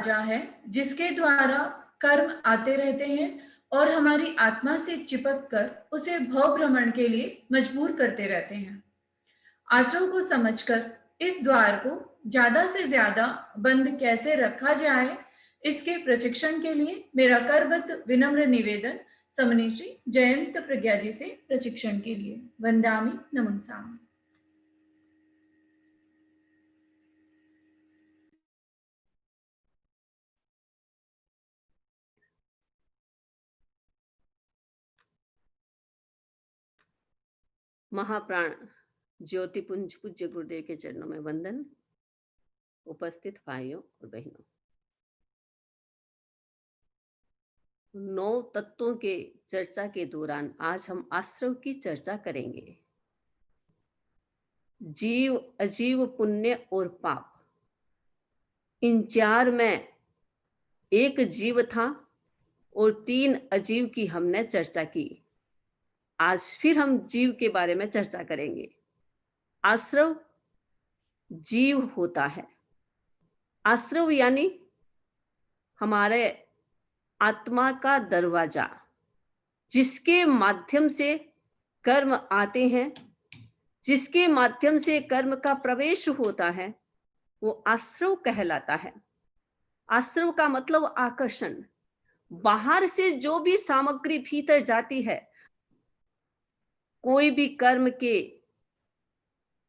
राजा है जिसके द्वारा कर्म आते रहते हैं और हमारी आत्मा से चिपक कर उसे भव भ्रमण के लिए मजबूर करते रहते हैं। आश्रव को समझकर इस द्वार को ज्यादा से ज्यादा बंद कैसे रखा जाए, इसके प्रशिक्षण के लिए मेरा करबद्ध विनम्र निवेदन समनी श्री जयंत प्रज्ञा जी से प्रशिक्षण के लिए। वंदामि नमनसामि। महाप्राण ज्योतिपुंज पूज्य गुरुदेव के चरणों में वंदन। उपस्थित भाइयों और बहनों, 9 तत्वों के चर्चा के दौरान आज हम आश्रव की चर्चा करेंगे। जीव, अजीव, पुण्य और पाप, इन 4 में एक जीव था और 3 अजीव की हमने चर्चा की। आज फिर हम जीव के बारे में चर्चा करेंगे। आश्रव जीव होता है। आश्रव यानी हमारे आत्मा का दरवाजा, जिसके माध्यम से कर्म आते हैं, जिसके माध्यम से कर्म का प्रवेश होता है, वो आश्रव कहलाता है। आश्रव का मतलब आकर्षण। बाहर से जो भी सामग्री भीतर जाती है, कोई भी कर्म के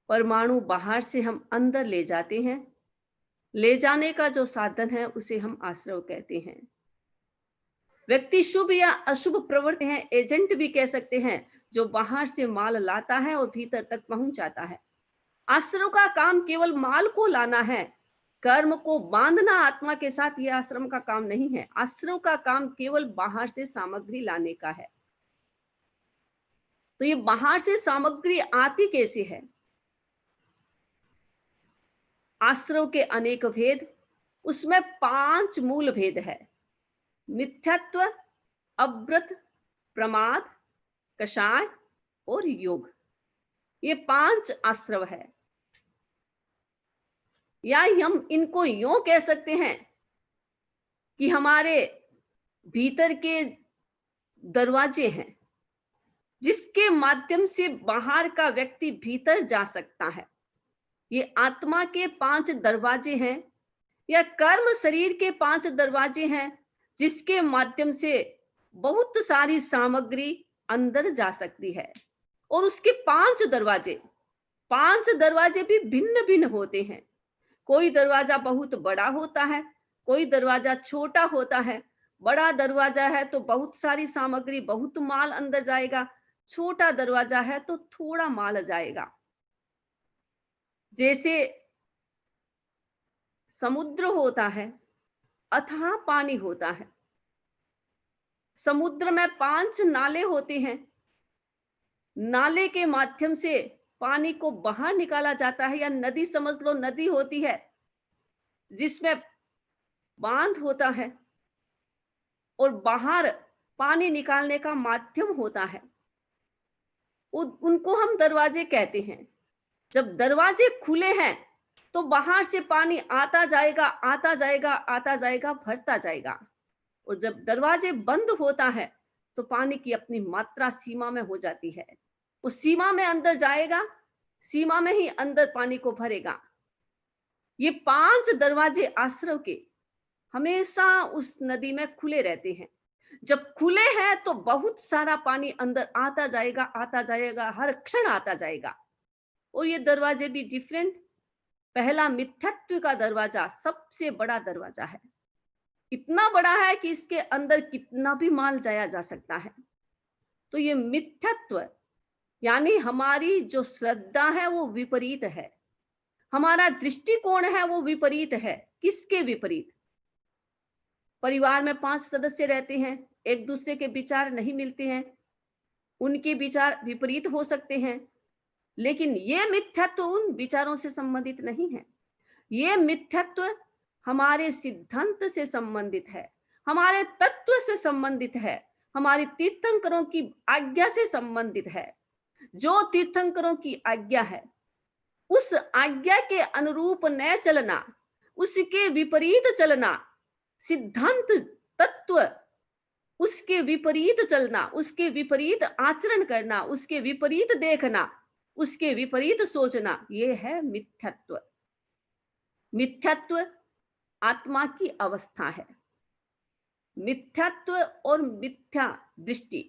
परमाणु बाहर से हम अंदर ले जाते हैं, ले जाने का जो साधन है उसे हम आश्रव कहते हैं। व्यक्ति शुभ या अशुभ प्रवृत्ति है, एजेंट भी कह सकते हैं, जो बाहर से माल लाता है और भीतर तक पहुंचाता है। आश्रव का काम केवल माल को लाना है, कर्म को बांधना आत्मा के साथ, यह आश्रम का काम नहीं है। आश्रव का काम केवल बाहर से सामग्री लाने का है। तो ये बाहर से सामग्री आती कैसे है? आश्रव के अनेक भेद, उसमें 5 मूल भेद है। मिथ्यात्व, अव्रत, प्रमाद, कषाय और योग। ये 5 आश्रव है। या हम इनको यूं कह सकते हैं कि हमारे भीतर के दरवाजे हैं, जिसके माध्यम से बाहर का व्यक्ति भीतर जा सकता है। ये आत्मा के 5 दरवाजे हैं, या कर्म शरीर के 5 दरवाजे हैं, जिसके माध्यम से बहुत सारी सामग्री अंदर जा सकती है। और उसके 5 दरवाजे भी भिन्न भिन्न होते हैं। कोई दरवाजा बहुत बड़ा होता है, कोई दरवाजा छोटा होता है। बड़ा दरवाजा है तो बहुत सारी सामग्री, बहुत माल अंदर जाएगा। छोटा दरवाजा है तो थोड़ा माल जाएगा। जैसे समुद्र होता है, अथाह पानी होता है। समुद्र में 5 नाले होते हैं। नाले के माध्यम से पानी को बाहर निकाला जाता है, या नदी समझ लो, नदी होती है जिसमें बांध होता है और बाहर पानी निकालने का माध्यम होता है। उनको हम दरवाजे कहते हैं। जब दरवाजे खुले हैं तो बाहर से पानी आता जाएगा, आता जाएगा, आता जाएगा, भरता जाएगा। और जब दरवाजे बंद होता है तो पानी की अपनी मात्रा सीमा में हो जाती है। उस सीमा में अंदर जाएगा, सीमा में ही अंदर पानी को भरेगा। ये 5 दरवाजे आश्रव के हमेशा उस नदी में खुले रहते हैं। जब खुले हैं तो बहुत सारा पानी अंदर आता जाएगा, आता जाएगा, हर क्षण आता जाएगा। और ये दरवाजे भी डिफरेंट। पहला मिथ्यात्व का दरवाजा सबसे बड़ा दरवाजा है। इतना बड़ा है कि इसके अंदर कितना भी माल जाया जा सकता है। तो ये मिथ्यात्व यानी हमारी जो श्रद्धा है वो विपरीत है, हमारा दृष्टिकोण है वो विपरीत है। किसके विपरीत? परिवार में 5 सदस्य रहते हैं, एक दूसरे के विचार नहीं मिलते हैं, उनके विचार विपरीत हो सकते हैं, लेकिन ये मिथ्यात्व उन विचारों से संबंधित नहीं है। ये मिथ्यात्व हमारे सिद्धांत से संबंधित है, हमारे तत्व से संबंधित है, हमारी तीर्थंकरों की आज्ञा से संबंधित है। जो तीर्थंकरों की आज्ञा है, उस आज्ञा के अनुरूप न चलना, उसके विपरीत चलना, सिद्धांत, तत्व, उसके विपरीत चलना, उसके विपरीत आचरण करना, उसके विपरीत देखना, उसके विपरीत सोचना, ये है मिथ्यात्व। मिथ्यात्व आत्मा की अवस्था है। मिथ्यात्व और मिथ्या दृष्टि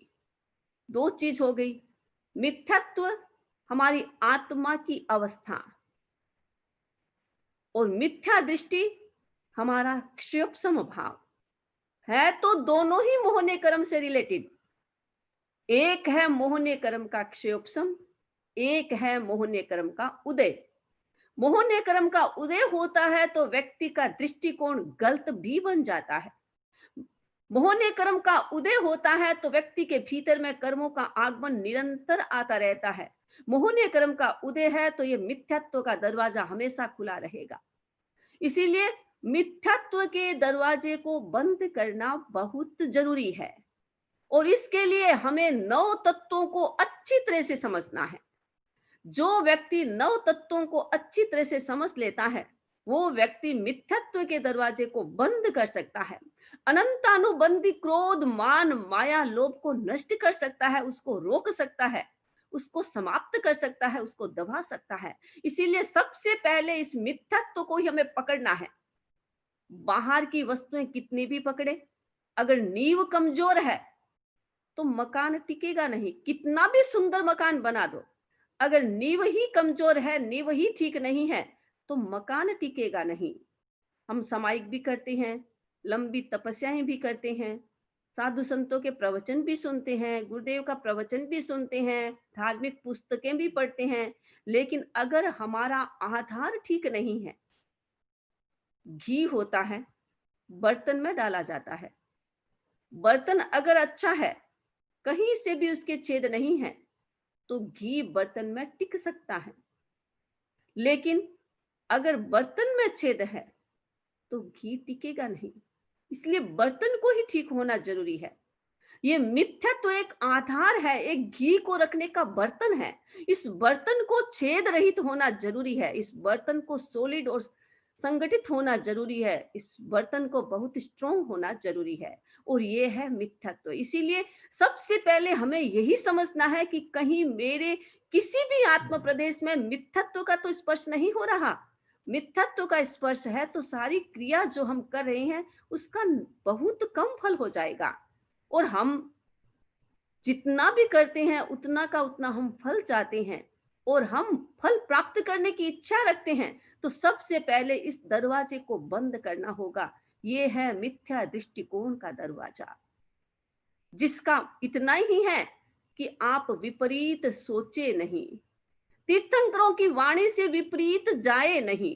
दो चीज हो गई। मिथ्यात्व हमारी आत्मा की अवस्था और मिथ्या दृष्टि हमारा क्षयोपशम भाव है। तो दोनों ही मोहने कर्म से रिलेटेड। एक है मोहने कर्म का क्षयोपशम, एक है मोहने कर्म का उदय। मोहने कर्म का उदय होता है तो व्यक्ति का दृष्टिकोण गलत भी बन जाता है। मोहने कर्म का उदय होता है तो व्यक्ति के भीतर में कर्मों का आगमन निरंतर आता रहता है। मोहने कर्म का उदय है तो ये मिथ्यात्व का दरवाजा हमेशा खुला रहेगा। इसीलिए मिथ्यात्व के दरवाजे को बंद करना बहुत जरूरी है और इसके लिए हमें 9 तत्वों को अच्छी तरह से समझना है। जो व्यक्ति 9 तत्वों को अच्छी तरह से समझ लेता है वो व्यक्ति मिथ्यात्व के दरवाजे को बंद कर सकता है। अनंतानुबंधी क्रोध, मान, माया, लोभ को नष्ट कर सकता है, उसको रोक सकता है, उसको समाप्त कर सकता है, उसको दबा सकता है। इसीलिए सबसे पहले इस मिथ्यात्व को ही हमें पकड़ना है। बाहर की वस्तुएं कितनी भी पकड़े, अगर नींव कमजोर है तो मकान टिकेगा नहीं। कितना भी सुंदर मकान बना दो, अगर नींव ही कमजोर है, नींव ही ठीक नहीं है तो मकान टिकेगा नहीं। हम सामायिक भी करते हैं, लंबी तपस्याएं भी करते हैं, साधु संतों के प्रवचन भी सुनते हैं, गुरुदेव का प्रवचन भी सुनते हैं, धार्मिक पुस्तकें भी पढ़ते हैं, लेकिन अगर हमारा आधार ठीक नहीं है, घी होता है, बर्तन में डाला जाता है। बर्तन अगर अच्छा है, कहीं से भी उसके छेद नहीं है, तो घी बर्तन में टिक सकता है। लेकिन अगर बर्तन में छेद है, तो घी टिकेगा नहीं। इसलिए बर्तन को ही ठीक होना जरूरी है। ये मिथ्यात्व एक आधार है, एक घी को रखने का बर्तन है। इस बर्तन को छेद रहित होना जरूरी है। इस बर्तन को सॉलिड और संगठित होना जरूरी है। इस बर्तन को बहुत स्ट्रॉन्ग होना जरूरी है और ये है मिथ्यात्व। इसीलिए सबसे पहले हमें यही समझना है कि कहीं मेरे किसी भी आत्म प्रदेश में मिथ्यात्व का तो स्पर्श नहीं हो रहा। मिथ्यात्व का स्पर्श है तो सारी क्रिया जो हम कर रहे हैं उसका बहुत कम फल हो जाएगा और हम जितना भी करते हैं उतना का उतना हम फल चाहते हैं और हम फल प्राप्त करने की इच्छा रखते हैं। तो सबसे पहले इस दरवाजे को बंद करना होगा। ये है मिथ्या दृष्टिकोण का दरवाजा, जिसका इतना ही है कि आप विपरीत सोचे नहीं, तीर्थंकरों की वाणी से विपरीत जाए नहीं,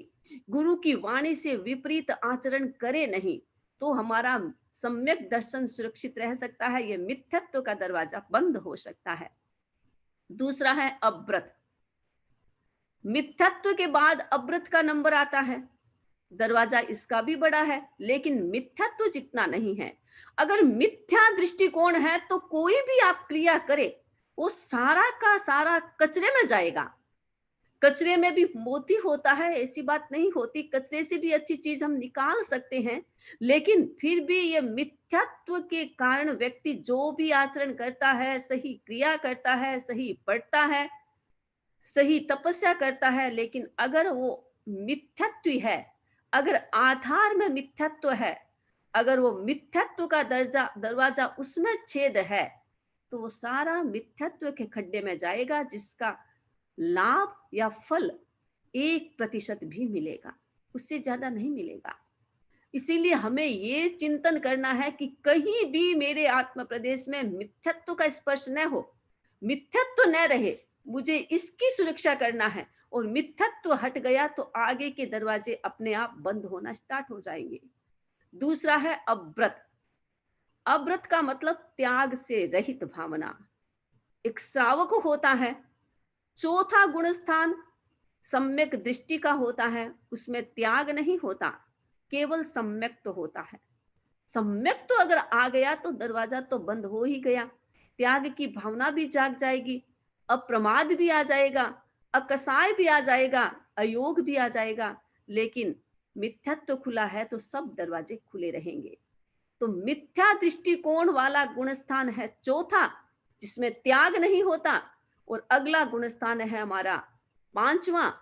गुरु की वाणी से विपरीत आचरण करे नहीं, तो हमारा सम्यक दर्शन सुरक्षित रह सकता है। यह मिथ्यात्व का दरवाजा बंद हो सकता है। दूसरा है अव्रत। मिथ्यात्व के बाद अव्रत का नंबर आता है। दरवाजा इसका भी बड़ा है, लेकिन मिथ्यात्व जितना नहीं है। अगर मिथ्या दृष्टिकोण है तो कोई भी आप क्रिया करे वो सारा का सारा कचरे में जाएगा। कचरे में भी मोती होता है, ऐसी बात नहीं होती। कचरे से भी अच्छी चीज हम निकाल सकते हैं, लेकिन फिर भी ये मिथ्यात्व के कारण व्यक्ति जो भी आचरण करता है, सही क्रिया करता है, सही पढ़ता है, सही तपस्या करता है, लेकिन अगर वो मिथ्यात्व है, अगर आधार में मिथ्यात्व है, अगर वो मिथ्यात्व का दरवाजा उसमें छेद है, तो वो सारा मिथ्यात्व के खड्डे में जाएगा, जिसका लाभ या फल 1% भी मिलेगा, उससे ज्यादा नहीं मिलेगा। इसीलिए हमें ये चिंतन करना है कि कहीं भी मेरे आत्म प्रदेश में मिथ्यात्व का स्पर्श न हो, मिथ्यात्व न रहे। मुझे इसकी सुरक्षा करना है और मिथ्यात्व हट गया तो आगे के दरवाजे अपने आप बंद होना स्टार्ट हो जाएंगे। दूसरा है अव्रत। अव्रत का मतलब त्याग से रहित भावना। एक श्रावक होता है, चौथा गुण स्थान सम्यक दृष्टि का होता है, उसमें त्याग नहीं होता, केवल सम्यक तो होता है। सम्यक तो अगर आ गया तो दरवाजा तो बंद हो ही गया। त्याग की भावना भी जाग जाएगी, अप्रमाद भी आ जाएगा, अकसाय भी आ जाएगा, अयोग भी आ जाएगा, लेकिन मिथ्यात्व खुला है तो सब दरवाजे खुले रहेंगे। तो मिथ्या दृष्टिकोण वाला गुणस्थान है चौथा, जिसमें त्याग नहीं होता। और अगला गुणस्थान है हमारा पांचवा,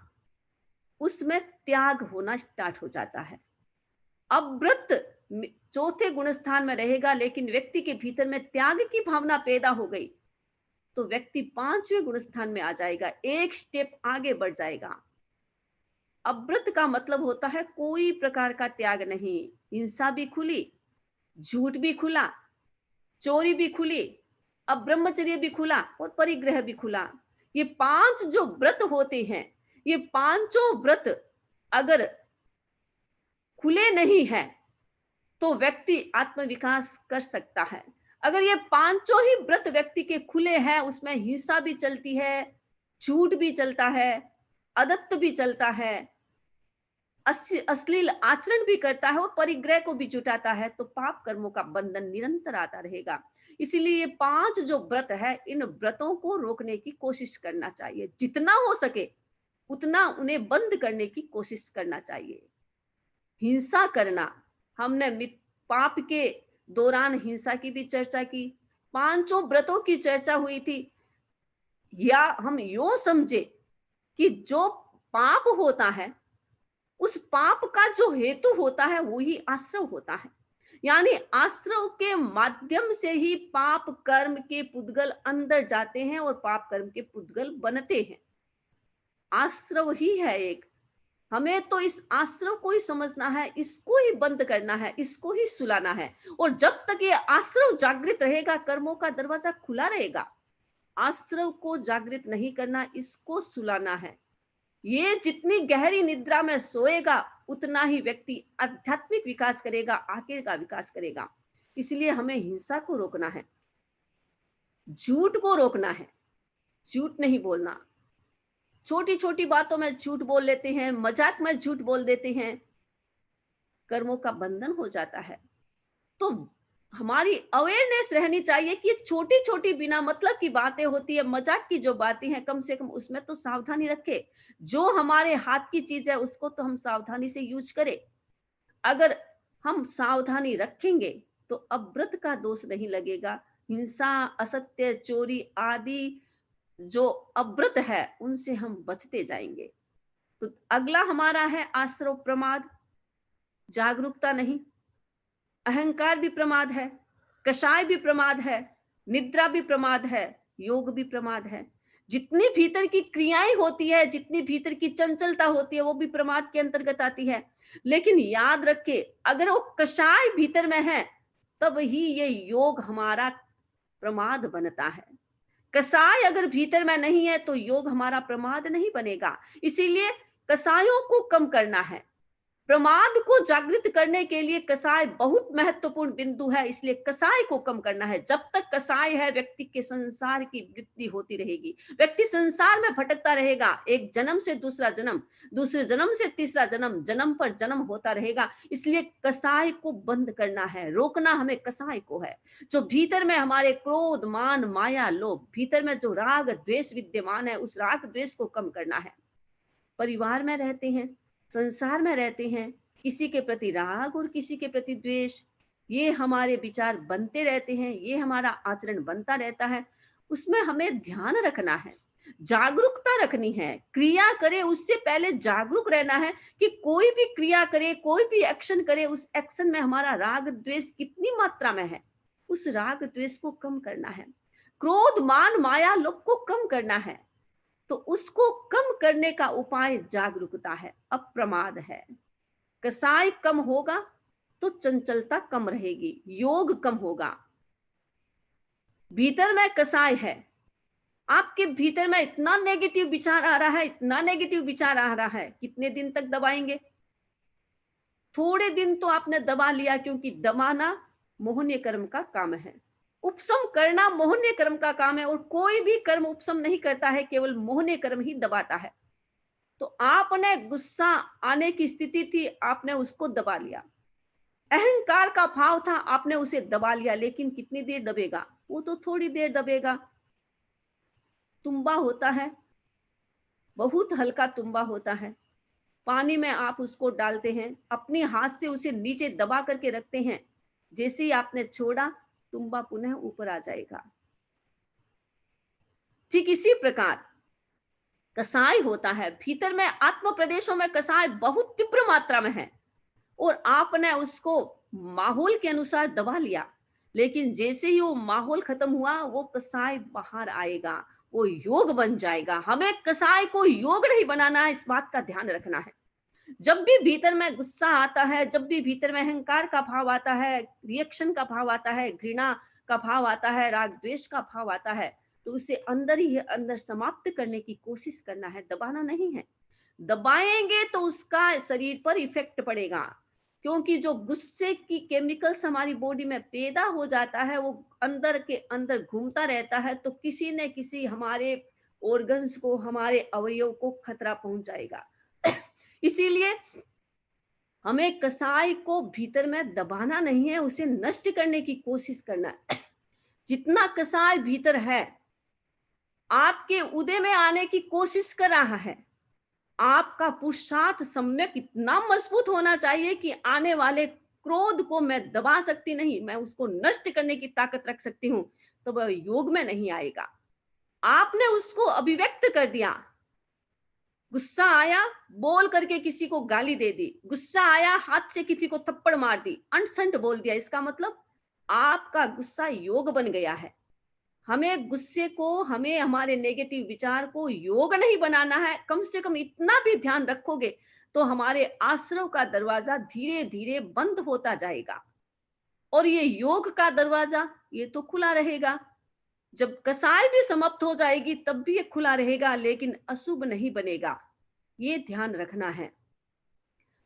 उसमें त्याग होना स्टार्ट हो जाता है। अव्रत चौथे गुणस्थान में रहेगा, लेकिन व्यक्ति के भीतर में त्याग की भावना पैदा हो गई तो व्यक्ति पांचवें गुणस्थान में आ जाएगा, एक स्टेप आगे बढ़ जाएगा। अव्रत का मतलब होता है कोई प्रकार का त्याग नहीं, हिंसा भी खुली, झूठ भी खुला, चोरी भी खुली, अब ब्रह्मचर्य भी खुला और परिग्रह भी खुला। ये पांच जो व्रत होते हैं, ये पांचों व्रत अगर खुले नहीं है तो व्यक्ति आत्मविकास कर सकता है। अगर ये पांचों ही व्रत व्यक्ति के खुले हैं, उसमें हिंसा भी चलती है, झूठ भी चलता है, अदत्त भी चलता है, अश्लील आचरण भी करता है और परिग्रह को भी जुटाता है, तो पाप कर्मों का बंधन निरंतर आता रहेगा। इसीलिए ये पांच जो व्रत है, इन व्रतों को रोकने की कोशिश करना चाहिए, जितना हो सके उतना उन्हें बंद करने की कोशिश करना चाहिए। हिंसा करना, हमने पाप के दौरान हिंसा की भी चर्चा की, पांचों व्रतों की चर्चा हुई थी। या हम यूं समझे कि जो पाप होता है, उस पाप का जो हेतु होता है वो ही आश्रव होता है। यानी आश्रव के माध्यम से ही पाप कर्म के पुद्गल अंदर जाते हैं और पाप कर्म के पुद्गल बनते हैं। आश्रव ही है एक, हमें तो इस आश्रव को ही समझना है, इसको ही बंद करना है, इसको ही सुलाना है। और जब तक ये आश्रव जागृत रहेगा, कर्मों का दरवाजा खुला रहेगा। आश्रव को जागृत नहीं करना, इसको सुलाना है। ये जितनी गहरी निद्रा में सोएगा उतना ही व्यक्ति आध्यात्मिक विकास करेगा, आगे का विकास करेगा। इसलिए हमें हिंसा को रोकना है, झूठ को रोकना है, झूठ नहीं बोलना। छोटी छोटी बातों में झूठ बोल लेते हैं, मजाक में झूठ बोल देते हैं, कर्मों का बंधन हो जाता है। तो हमारी अवेयरनेस रहनी चाहिए कि छोटी छोटी बिना मतलब की बातें होती है, मजाक की जो बातें हैं, कम से कम उसमें तो सावधानी रखे। जो हमारे हाथ की चीज है उसको तो हम सावधानी से यूज करें। अगर हम सावधानी रखेंगे तो अव्रत का दोष नहीं लगेगा। हिंसा, असत्य, चोरी आदि जो अव्रत है उनसे हम बचते जाएंगे। तो अगला हमारा है आश्रव प्रमाद, जागरूकता नहीं। अहंकार भी प्रमाद है, कषाय भी प्रमाद है, निद्रा भी प्रमाद है, योग भी प्रमाद है। जितनी भीतर की क्रियाएं होती है, जितनी भीतर की चंचलता होती है, वो भी प्रमाद के अंतर्गत आती है। लेकिन याद रखे, अगर वो कषाय भीतर में है तब ही ये योग हमारा प्रमाद बनता है। कसाय अगर भीतर में नहीं है तो योग हमारा प्रमाद नहीं बनेगा। इसीलिए कसायों को कम करना है। प्रमाद को जागृत करने के लिए कसाय बहुत महत्वपूर्ण बिंदु है, इसलिए कसाय को कम करना है। जब तक कसाय है, व्यक्ति के संसार की वृद्धि होती रहेगी, व्यक्ति संसार में भटकता रहेगा। एक जन्म से दूसरा जन्म, दूसरे जन्म से तीसरा जन्म, जन्म पर जन्म होता रहेगा। इसलिए कसाय को बंद करना है, रोकना हमें कसाय को है। जो भीतर में हमारे क्रोध, मान, माया, लोभ, भीतर में जो राग द्वेष विद्यमान है, उस राग द्वेष को कम करना है। परिवार में रहते हैं, संसार में रहते हैं, किसी के प्रति राग और किसी के प्रति द्वेष, ये हमारे विचार बनते रहते हैं, ये हमारा आचरण बनता रहता है। उसमें हमें ध्यान रखना है, जागरूकता रखनी है। क्रिया करे उससे पहले जागरूक रहना है कि कोई भी क्रिया करे, कोई भी एक्शन करे, उस एक्शन में हमारा राग द्वेष कितनी मात्रा में है, उस राग द्वेष को कम करना है। क्रोध, मान, माया, लोभ को कम करना है। तो उसको कम करने का उपाय जागरूकता है, अप्रमाद है। कसाय कम होगा तो चंचलता कम रहेगी, योग कम होगा। भीतर में कसाय है, आपके भीतर में इतना नेगेटिव विचार आ रहा है, इतना नेगेटिव विचार आ रहा है, कितने दिन तक दबाएंगे? थोड़े दिन तो आपने दबा लिया, क्योंकि दबाना मोहनीय कर्म का काम है, उपशम करना मोहनीय कर्म का काम है। और कोई भी कर्म उपशम नहीं करता है, केवल मोहनीय कर्म ही दबाता है। तो आपने गुस्सा आने की स्थिति थी, आपने उसको दबा लिया। अहंकार का भाव था, आपने उसे दबा लिया, लेकिन कितनी देर दबेगा? वो तो थोड़ी देर दबेगा। तुम्बा होता है, बहुत हल्का तुम्बा होता है, पानी में आप उसको डालते हैं, अपने हाथ से उसे नीचे दबा करके रखते हैं, जैसे ही आपने छोड़ा, तुम्बा पुनः ऊपर आ जाएगा। ठीक इसी प्रकार कसाय होता है, भीतर में आत्म प्रदेशों में कसाय बहुत तीव्र मात्रा में है और आपने उसको माहौल के अनुसार दबा लिया, लेकिन जैसे ही वो माहौल खत्म हुआ, वो कसाय बाहर आएगा, वो योग बन जाएगा। हमें कसाय को योग नहीं बनाना है, इस बात का ध्यान रखना है। जब भी भीतर में गुस्सा आता है, जब भी भीतर में अहंकार का भाव आता है, रिएक्शन का भाव आता है, घृणा का भाव आता है, राग द्वेष का भाव आता है, तो उसे अंदर ही अंदर समाप्त करने की कोशिश करना है, दबाना नहीं है। दबाएंगे तो उसका शरीर पर इफेक्ट पड़ेगा, क्योंकि जो गुस्से की केमिकल्स हमारी बॉडी में पैदा हो जाता है, वो अंदर के अंदर घूमता रहता है, तो किसी न किसी हमारे ऑर्गन्स को, हमारे अवयव को खतरा पहुंच जाएगा। इसीलिए हमें कसाय को भीतर में दबाना नहीं है, उसे नष्ट करने की कोशिश करना है। जितना कसाय भीतर है, आपके उदय में आने की कोशिश कर रहा है, आपका पुरुषार्थ सम्यक इतना मजबूत होना चाहिए कि आने वाले क्रोध को मैं दबा सकती नहीं, मैं उसको नष्ट करने की ताकत रख सकती हूं, तो वह योग में नहीं आएगा। आपने उसको अभिव्यक्त कर दिया, गुस्सा आया, बोल करके किसी को गाली दे दी, गुस्सा आया, हाथ से किसी को थप्पड़ मार दी, अंट बोल दिया, इसका मतलब आपका गुस्सा योग बन गया है। हमें गुस्से को, हमें हमारे नेगेटिव विचार को योग नहीं बनाना है। कम से कम इतना भी ध्यान रखोगे तो हमारे आश्रव का दरवाजा धीरे धीरे बंद होता जाएगा और ये योग का दरवाजा ये तो खुला रहेगा। जब कसाय भी समाप्त हो जाएगी तब भी ये खुला रहेगा, लेकिन अशुभ नहीं बनेगा, ये ध्यान रखना है।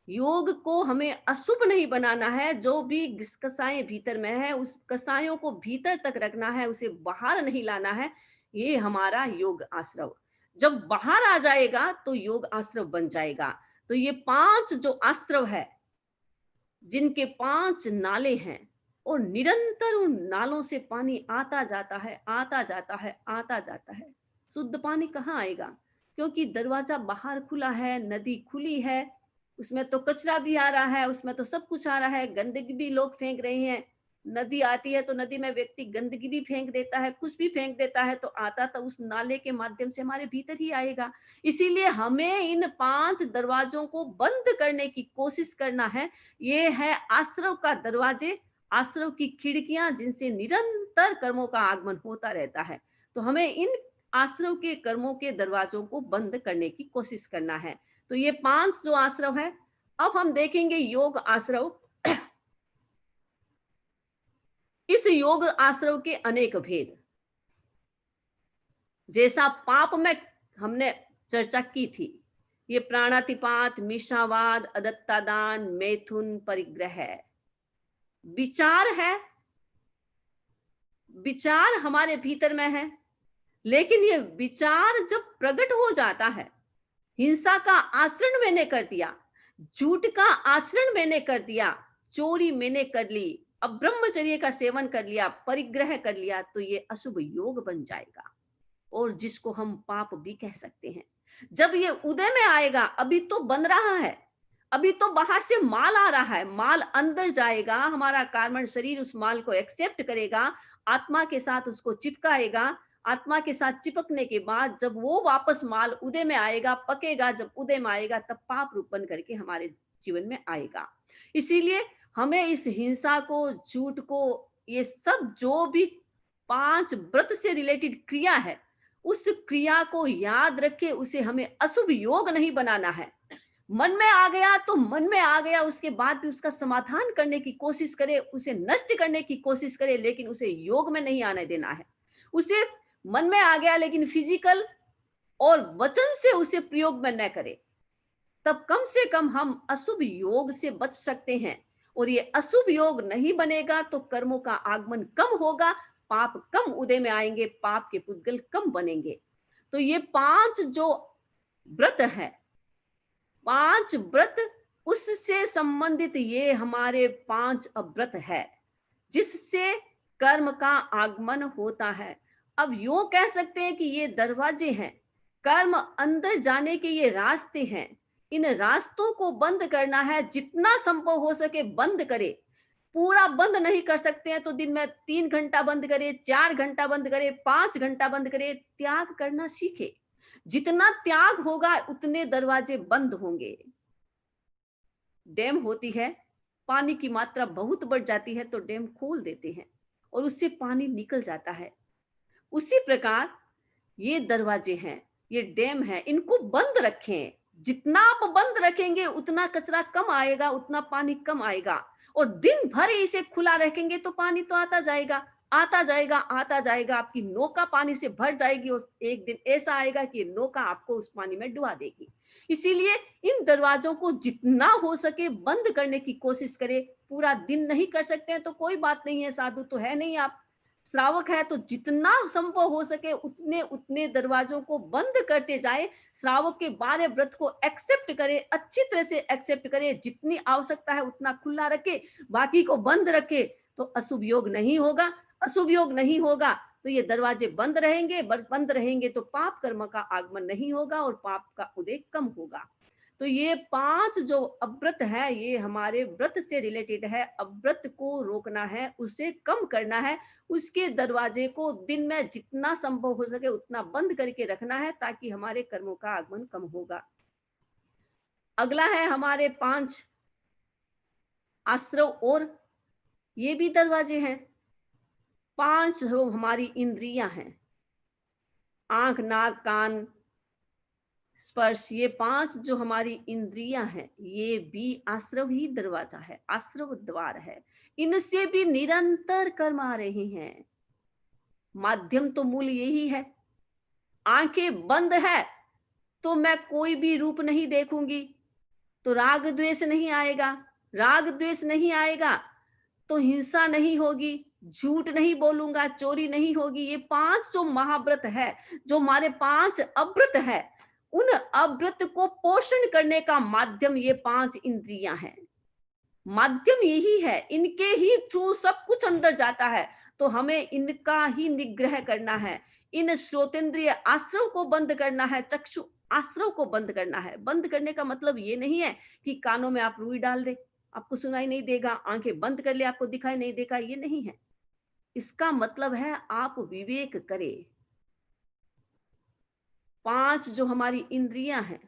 योग को हमें अशुभ नहीं बनाना है। जो भी कसाएं भीतर में है, उस कसायों को भीतर तक रखना है, उसे बाहर नहीं लाना है। ये हमारा योग आश्रव जब बाहर आ जाएगा तो योग आश्रव बन जाएगा। तो ये 5 जो आश्रव है, जिनके 5 नाले हैं और निरंतर उन नालों से पानी आता जाता है, आता जाता है, आता जाता है। शुद्ध पानी कहाँ आएगा? क्योंकि दरवाजा बाहर खुला है, नदी खुली है, उसमें तो कचरा भी आ रहा है, उसमें तो सब कुछ आ रहा है, गंदगी भी लोग फेंक रहे हैं। नदी आती है तो नदी में व्यक्ति गंदगी भी फेंक देता है, कुछ भी फेंक देता है, तो आता तो उस नाले के माध्यम से हमारे भीतर ही आएगा। इसीलिए हमें इन 5 दरवाजों को बंद करने की कोशिश करना है। ये है आश्रव का दरवाजे, आश्रव की खिड़कियां, जिनसे निरंतर कर्मों का आगमन होता रहता है। तो हमें इन आश्रव के कर्मों के दरवाजों को बंद करने की कोशिश करना है। तो ये 5 जो आश्रव है, अब हम देखेंगे योग आश्रव। इस योग आश्रव के अनेक भेद, जैसा पाप में हमने चर्चा की थी, ये प्राणातिपात, मिषावाद, अदत्तादान, मैथुन, परिग्रह है, विचार है। विचार हमारे भीतर में है, लेकिन ये विचार जब प्रकट हो जाता है, हिंसा का आचरण मैंने कर दिया, झूठ का आचरण मैंने कर दिया, चोरी मैंने कर ली, अब ब्रह्मचर्य का सेवन कर लिया, परिग्रह कर लिया, तो ये अशुभ योग बन जाएगा और जिसको हम पाप भी कह सकते हैं। जब ये उदय में आएगा, अभी तो बन रहा है, अभी तो बाहर से माल आ रहा है, माल अंदर जाएगा, हमारा कार्बन शरीर उस माल को एक्सेप्ट करेगा, आत्मा के साथ उसको चिपकाएगा, आत्मा के साथ चिपकने के बाद जब वो वापस माल उदय में आएगा, पकेगा, जब उदय में आएगा तब पाप रूप बन करके हमारे जीवन में आएगा। इसीलिए हमें इस हिंसा को, झूठ को, ये सब जो भी 5 व्रत से रिलेटेड क्रिया है, उस क्रिया को याद रखे, उसे हमें अशुभ योग नहीं बनाना है। मन में आ गया तो मन में आ गया, उसके बाद भी उसका समाधान करने की कोशिश करे, उसे नष्ट करने की कोशिश करे, लेकिन उसे योग में नहीं आने देना है। उसे मन में आ गया लेकिन फिजिकल और वचन से उसे प्रयोग में न करे, तब कम से कम हम अशुभ योग से बच सकते हैं। और ये अशुभ योग नहीं बनेगा तो कर्मों का आगमन कम होगा, पाप कम उदय में आएंगे, पाप के पुद्गल कम बनेंगे। तो ये 5 जो व्रत है, 5 व्रत, उससे संबंधित ये हमारे 5 व्रत है, जिससे कर्म का आगमन होता है। अब यूं कह सकते हैं कि ये दरवाजे हैं, कर्म अंदर जाने के ये रास्ते हैं, इन रास्तों को बंद करना है, जितना संभव हो सके बंद करे। पूरा बंद नहीं कर सकते हैं तो दिन में 3 घंटा बंद करे, 4 घंटा बंद करे, 5 घंटा बंद करे। त्याग करना सीखे। जितना त्याग होगा उतने दरवाजे बंद होंगे। डैम होती है, पानी की मात्रा बहुत बढ़ जाती है तो डैम खोल देते हैं और उससे पानी निकल जाता है। उसी प्रकार ये दरवाजे हैं, ये डैम है, इनको बंद रखें। जितना आप बंद रखेंगे उतना कचरा कम आएगा, उतना पानी कम आएगा। और दिन भर इसे खुला रखेंगे तो पानी तो आता जाएगा, आता जाएगा, आता जाएगा। आपकी नौका पानी से भर जाएगी और एक दिन ऐसा आएगा कि नौका आपको उस पानी में डुबा देगी। इसीलिए इन दरवाजों को जितना हो सके बंद करने की कोशिश करें। पूरा दिन नहीं कर सकते हैं तो कोई बात नहीं है, साधु तो है नहीं आप, श्रावक है, तो जितना संभव हो सके उतने उतने दरवाजों को बंद करते जाए। श्रावक के 12 व्रत को एक्सेप्ट करे, अच्छी तरह से एक्सेप्ट करे। जितनी आवश्यकता है उतना खुला रखे, बाकी को बंद रखे तो अशुभ योग नहीं होगा। अशुभ योग नहीं होगा तो ये दरवाजे बंद रहेंगे। बंद रहेंगे तो पाप कर्म का आगमन नहीं होगा और पाप का उदय कम होगा। तो ये 5 जो अव्रत है ये हमारे व्रत से रिलेटेड है। अव्रत को रोकना है, उसे कम करना है, उसके दरवाजे को दिन में जितना संभव हो सके उतना बंद करके रखना है ताकि हमारे कर्मों का आगमन कम होगा। अगला है हमारे 5 आश्रव और ये भी दरवाजे हैं। 5 जो हमारी इंद्रियां हैं, आंख, नाक, कान, स्पर्श, ये 5 जो हमारी इंद्रियां हैं ये भी आश्रव ही दरवाजा है, आश्रव द्वार है। इनसे भी निरंतर कर्म आ रहे हैं। माध्यम तो मूल यही है। आंखें बंद है तो मैं कोई भी रूप नहीं देखूंगी तो राग द्वेष नहीं आएगा। राग द्वेष नहीं आएगा तो हिंसा नहीं होगी, झूठ नहीं बोलूंगा, चोरी नहीं होगी। ये 5 जो महाव्रत है, जो हमारे 5 अव्रत है, उन अव्रत को पोषण करने का माध्यम ये 5 इंद्रियां हैं। माध्यम यही है, इनके ही थ्रू सब कुछ अंदर जाता है। तो हमें इनका ही निग्रह करना है। इन श्रोतेंद्रिय आश्रव को बंद करना है, चक्षु आश्रव को बंद करना है। बंद करने का मतलब ये नहीं है कि कानों में आप रुई डाल दे, आपको सुनाई नहीं देगा, आंखें बंद कर ले आपको दिखाई नहीं देगा, ये नहीं है। इसका मतलब है आप विवेक करें। 5 जो हमारी इंद्रियां हैं,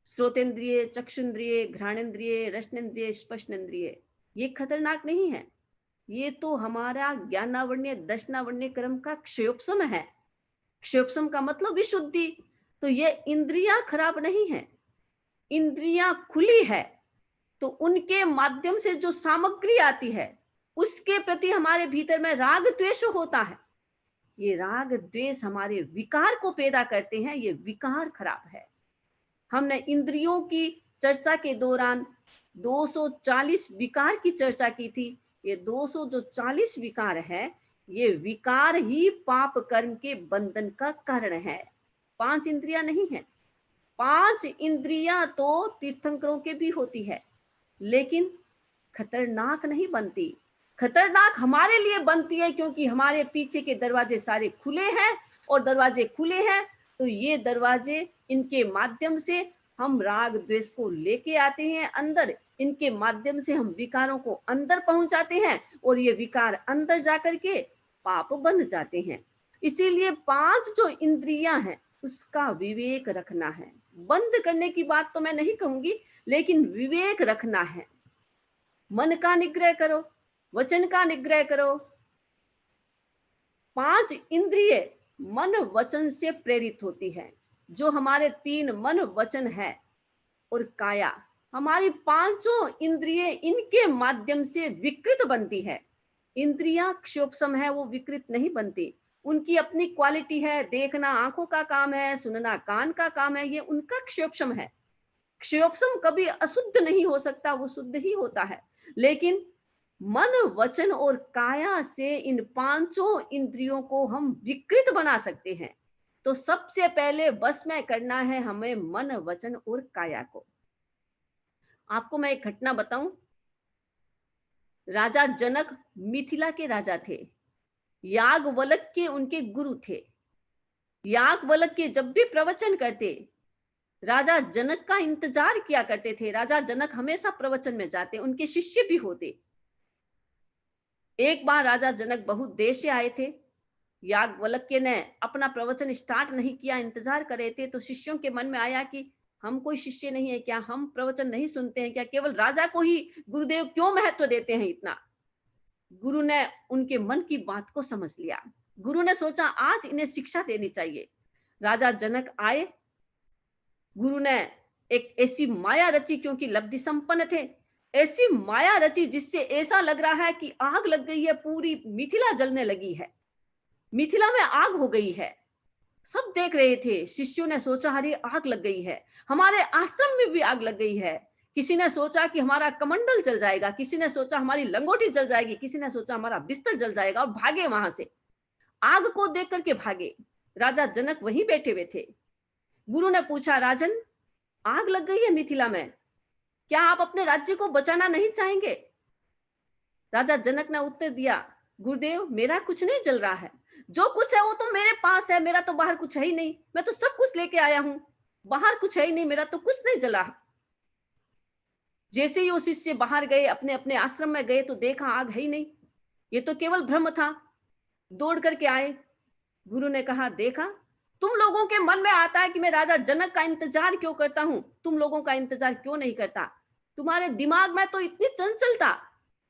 श्रोतेंद्रिय, चक्षुन्द्रिय, घ्राणेन्द्रिय, रसनेन्द्रिय, स्पर्शनेन्द्रिय, ये खतरनाक नहीं है। ये तो हमारा ज्ञानावण्य दर्शनावण्य कर्म का क्षयोपशम है। क्षयोपशम का मतलब विशुद्धि। तो ये इंद्रियां खराब नहीं है, इंद्रियां खुली है तो उनके माध्यम से जो सामग्री आती है उसके प्रति हमारे भीतर में राग द्वेष होता है। ये राग द्वेष हमारे विकार को पैदा करते हैं, ये विकार खराब है। हमने इंद्रियों की चर्चा के दौरान 240 विकार की चर्चा की थी। ये 240 विकार है, ये विकार ही पाप कर्म के बंधन का कारण है। 5 इंद्रियां नहीं है। 5 इंद्रियां तो तीर्थंकरों के भी होती है लेकिन खतरनाक नहीं बनती। खतरनाक हमारे लिए बनती है क्योंकि हमारे पीछे के दरवाजे सारे खुले हैं और दरवाजे खुले हैं तो ये दरवाजे, इनके माध्यम से हम राग द्वेष को लेके आते हैं अंदर। इनके माध्यम से हम विकारों को अंदर पहुंचाते हैं और ये विकार अंदर जाकर के पाप बन जाते हैं। इसीलिए 5 जो इंद्रियां हैं उसका विवेक रखना है। बंद करने की बात तो मैं नहीं कहूंगी लेकिन विवेक रखना है। मन का निग्रह करो, वचन का निग्रह करो। 5 इंद्रिय मन वचन से प्रेरित होती है। जो हमारे 3 मन वचन है और काया, हमारी 5 इंद्रिय इनके माध्यम से विकृत बनती है। इंद्रियां क्षोभसम है, वो विकृत नहीं बनती। उनकी अपनी क्वालिटी है। देखना आंखों का काम है, सुनना कान का काम है, ये उनका क्षोभसम है। क्षयोपशम कभी अशुद्ध नहीं हो सकता, वो शुद्ध ही होता है। लेकिन मन वचन और काया से इन 5 इंद्रियों को हम विकृत बना सकते हैं। तो सबसे पहले बस में करना है हमें मन वचन और काया को। आपको मैं एक घटना बताऊं। राजा जनक मिथिला के राजा थे। याज्ञवल्क्य के उनके गुरु थे। याज्ञवल्क्य जब भी प्रवचन करते राजा जनक का इंतजार किया करते थे। राजा जनक हमेशा प्रवचन में जाते, उनके शिष्य भी होते। एक बार राजा जनक बहुत देर से आए थे, याज्ञवल्क्य ने अपना प्रवचन स्टार्ट नहीं किया, इंतजार कर रहे थे। तो शिष्यों के मन में आया कि हम कोई शिष्य नहीं है क्या, हम प्रवचन नहीं सुनते हैं क्या, केवल राजा को ही गुरुदेव क्यों महत्व देते हैं इतना। गुरु ने उनके मन की बात को समझ लिया। गुरु ने सोचा आज इन्हें शिक्षा देनी चाहिए। राजा जनक आए, गुरु ने एक ऐसी माया रची, क्योंकि लब्धि संपन्न थे, ऐसी माया रची जिससे ऐसा लग रहा है कि आग लग गई है, पूरी मिथिला जलने लगी है, मिथिला में आग हो गई है। सब देख रहे थे। शिष्यों ने सोचा अरे आग लग गई है, हमारे आश्रम में भी आग लग गई है। किसी ने सोचा कि हमारा कमंडल जल जाएगा, किसी ने सोचा हमारी लंगोटी जल जाएगी, किसी ने सोचा हमारा बिस्तर जल जाएगा, और भागे वहां से, आग को देख करके भागे। राजा जनक वहीं बैठे हुए थे। गुरु ने पूछा राजन, आग लग गई है मिथिला में, क्या आप अपने राज्य को बचाना नहीं चाहेंगे? राजा जनक ने उत्तर दिया, गुरुदेव मेरा कुछ नहीं जल रहा है, जो कुछ है वो तो मेरे पास है, मेरा तो बाहर कुछ है ही नहीं, मैं तो सब कुछ लेके आया हूं, बाहर कुछ है ही नहीं, मेरा तो कुछ नहीं जला। जैसे ही वो शिष्य बाहर गए, अपने अपने आश्रम में गए, तो देखा आग है ही नहीं, ये तो केवल भ्रम था। दौड़ करके आए, गुरु ने कहा देखा, तुम लोगों के मन में आता है कि मैं राजा जनक का इंतजार क्यों करता हूं, तुम लोगों का इंतजार क्यों नहीं करता। तुम्हारे दिमाग में तो इतनी चंचलता,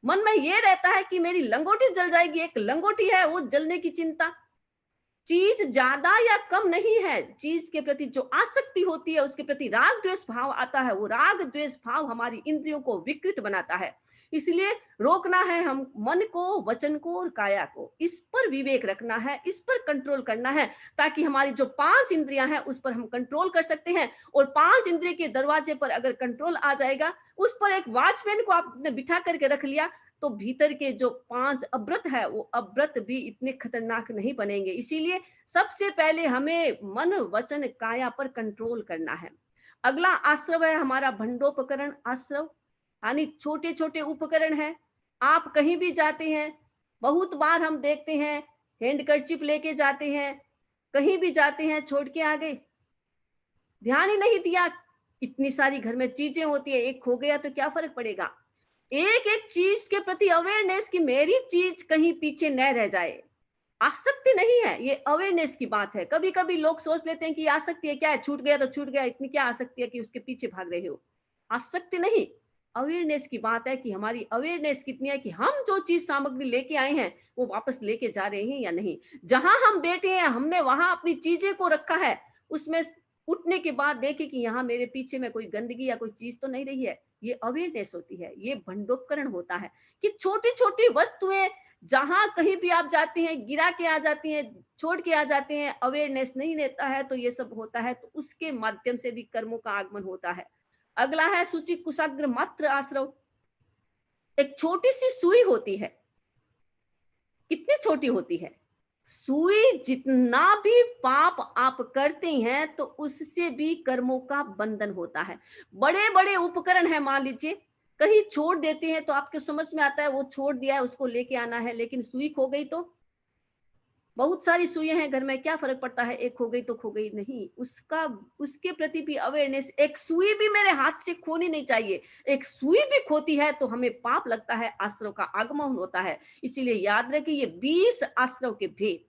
मन में ये रहता है कि मेरी लंगोटी जल जाएगी, एक लंगोटी है वो जलने की चिंता। चीज ज्यादा या कम नहीं है, चीज के प्रति जो आसक्ति होती है, उसके प्रति राग द्वेष भाव आता है, वो राग द्वेष भाव हमारी इंद्रियों को विकृत बनाता है। इसलिए रोकना है हम मन को, वचन को और काया को, इस पर विवेक रखना है, इस पर कंट्रोल करना है, ताकि हमारी जो 5 इंद्रियां हैं उस पर हम कंट्रोल कर सकते हैं। और 5 इंद्रिय के दरवाजे पर अगर कंट्रोल आ जाएगा, उस पर एक वॉचमैन को आपने बिठा करके रख लिया, तो भीतर के जो 5 अव्रत है, वो अव्रत भी इतने खतरनाक नहीं बनेंगे। इसीलिए सबसे पहले हमें मन, वचन, काया पर कंट्रोल करना है। अगला आश्रव है हमारा भंडोपकरण आश्रव, यानी छोटे छोटे उपकरण है। आप कहीं भी जाते हैं, बहुत बार हम देखते हैं हैंडकरचिप लेके जाते हैं, कहीं भी जाते हैं छोड़ के आ गए, ध्यान ही नहीं दिया। इतनी सारी घर में चीजें होती है, एक खो गया तो क्या फर्क पड़ेगा। एक एक चीज के प्रति अवेयरनेस कि मेरी चीज कहीं पीछे न रह जाए। आसक्ति नहीं है, ये अवेयरनेस की बात है। कभी कभी लोग सोच लेते हैं कि आसक्ति है, क्या है, छूट गया तो छूट गया, इतनी क्या आसक्ति है कि उसके पीछे भाग रहे हो। आसक्ति नहीं, अवेयरनेस की बात है कि हमारी अवेयरनेस कितनी है कि हम जो चीज सामग्री लेके आए हैं वो वापस लेके जा रहे हैं या नहीं। जहां हम बैठे हैं हमने वहां अपनी चीजें को रखा है, उसमें उठने के बाद देखे कि यहाँ मेरे पीछे में कोई गंदगी या कोई चीज तो नहीं रही है। ये अवेयरनेस होती है, ये भंडोपकरण होता है कि छोटी छोटी वस्तुएं जहां कहीं भी आप जाती हैं, गिरा के आ जाती हैं, छोड़ के आ जाते हैं, अवेयरनेस नहीं रहता है तो ये सब होता है। तो उसके माध्यम से भी कर्मों का आगमन होता है। अगला है सूचि कुशाग्र मात्र आश्रव। एक छोटी सी सुई होती है, कितनी छोटी होती है, सुई जितना भी पाप आप करते हैं तो उससे भी कर्मों का बंधन होता है। बड़े बड़े उपकरण है, मान लीजिए कहीं छोड़ देते हैं तो आपके समझ में आता है वो छोड़ दिया है, उसको लेके आना है, लेकिन सुई खो गई तो, बहुत सारी सुइयां हैं घर में, क्या फर्क पड़ता है, एक खो गई तो खो गई, नहीं, उसका उसके प्रति भी अवेयरनेस। एक सुई भी मेरे हाथ से खोनी नहीं चाहिए, एक सुई भी खोती है तो हमें पाप लगता है, आश्रव का आगमन होता है। इसीलिए याद रखिए ये 20 आश्रव के भेद,